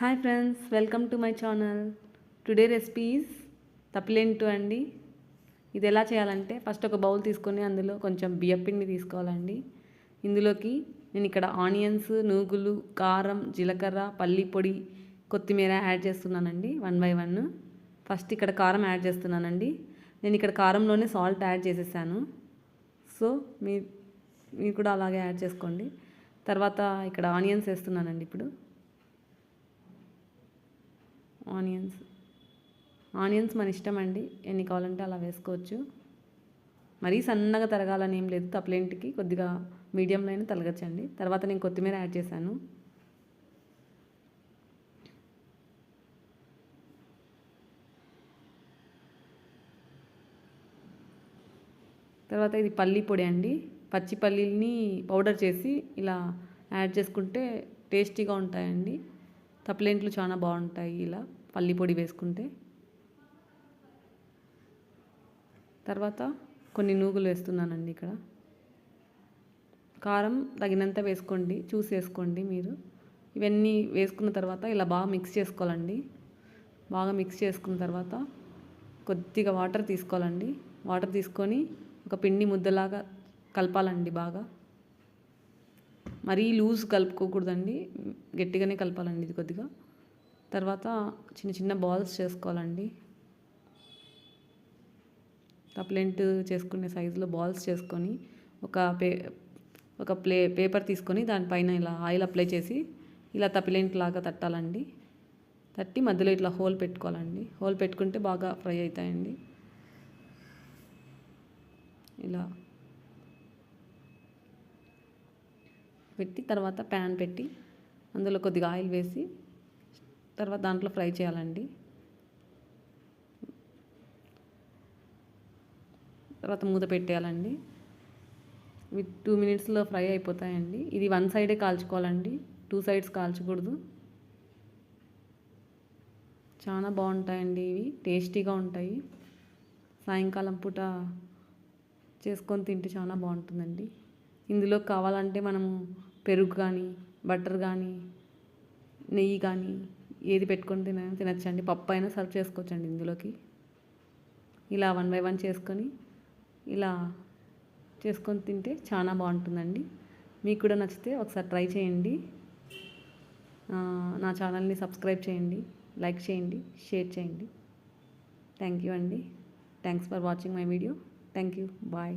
Hi friends, welcome to my channel. Today recipes తప్పిలెంటు అండి. ఇది ఎలా చేయాలంటే ఫస్ట్ ఒక బౌల్ తీసుకొని అందులో కొంచెం బియ్యపిండి తీసుకోవాలండి. ఇందులోకి నేను ఇక్కడ ఆనియన్స్, నూగులు, కారం, జీలకర్ర, పల్లి పొడి, కొత్తిమీర యాడ్ చేస్తున్నానండి 1 by 1. ఫస్ట్ ఇక్కడ కారం యాడ్ చేస్తున్నానండి. నేను ఇక్కడ కారంలోనే సాల్ట్ యాడ్ చేసేసాను. సో మీరు కూడా అలాగే యాడ్ చేసుకోండి. తర్వాత ఇక్కడ ఆనియన్స్ వేస్తున్నానండి. ఇప్పుడు ఆనియన్స్ మన ఇష్టం అండి, ఎన్ని కావాలంటే అలా వేసుకోవచ్చు. మరీ సన్నగా తరగాలని ఏం లేదు, తప్పిలెంటికి కొద్దిగా మీడియంలో అయినా తరగచ్చండి. తర్వాత నేను కొత్తిమీర యాడ్ చేశాను. తర్వాత ఇది పల్లి పొడి అండి. పచ్చి పల్లీల్ని పౌడర్ చేసి ఇలా యాడ్ చేసుకుంటే టేస్టీగా ఉంటాయండి. తప్పిలెంట్లు చాలా బాగుంటాయి ఇలా పల్లి పొడి వేసుకుంటే. తర్వాత కొన్ని నూగులు వేస్తున్నానండి. ఇక్కడ కారం తగినంత వేసుకోండి, చూసి వేసుకోండి మీరు. ఇవన్నీ వేసుకున్న తర్వాత ఇలా బాగా మిక్స్ చేసుకోవాలండి. బాగా మిక్స్ చేసుకున్న తర్వాత కొద్దిగా వాటర్ తీసుకోవాలండి. వాటర్ తీసుకొని ఒక పిండి ముద్దలాగా కలపాలండి. బాగా మరీ లూజ్ కలుపుకోకూడదండి, గట్టిగానే కలపాలండి ఇది కొద్దిగా. తర్వాత చిన్న చిన్న బాల్స్ చేసుకోవాలండి. తప్పిలెంటు చేసుకునే సైజులో బాల్స్ చేసుకొని ఒక పేపర్ తీసుకొని దానిపైన ఇలా ఆయిల్ అప్లై చేసి ఇలా తప్పిలెంట్ లాగా తట్టాలండి. తట్టి మధ్యలో ఇట్లా హోల్ పెట్టుకోవాలండి. హోల్ పెట్టుకుంటే బాగా ఫ్రై అవుతాయండి. ఇలా పెట్టి తర్వాత ప్యాన్ పెట్టి అందులో కొద్దిగా ఆయిల్ వేసి తర్వాత దాంట్లో ఫ్రై చేయాలండి. తర్వాత మూత పెట్టేయాలండి. 2 minutesలో ఫ్రై అయిపోతాయండి. ఇది 1 సైడే కాల్చుకోవాలండి, 2 sides కాల్చకూడదు. చాలా బాగుంటాయండి ఇవి, టేస్టీగా ఉంటాయి. సాయంకాలం పూట చేసుకొని తింటే చాలా బాగుంటుందండి. ఇందులో కావాలంటే మనము పెరుగు కానీ, బటర్ కానీ, నెయ్యి కానీ ఏది పెట్టుకొని తినచ్చండి. పప్పు అయినా సర్వ్ చేసుకోవచ్చండి ఇందులోకి. ఇలా 1 by 1 చేసుకొని ఇలా చేసుకొని తింటే చాలా బాగుంటుందండి. మీకు కూడా నచ్చితే ఒకసారి ట్రై చేయండి. నా ఛానల్ని సబ్స్క్రైబ్ చేయండి, లైక్ చేయండి, షేర్ చేయండి. థ్యాంక్ యూ అండి. Thanks for watching my video. Thank you. Bye.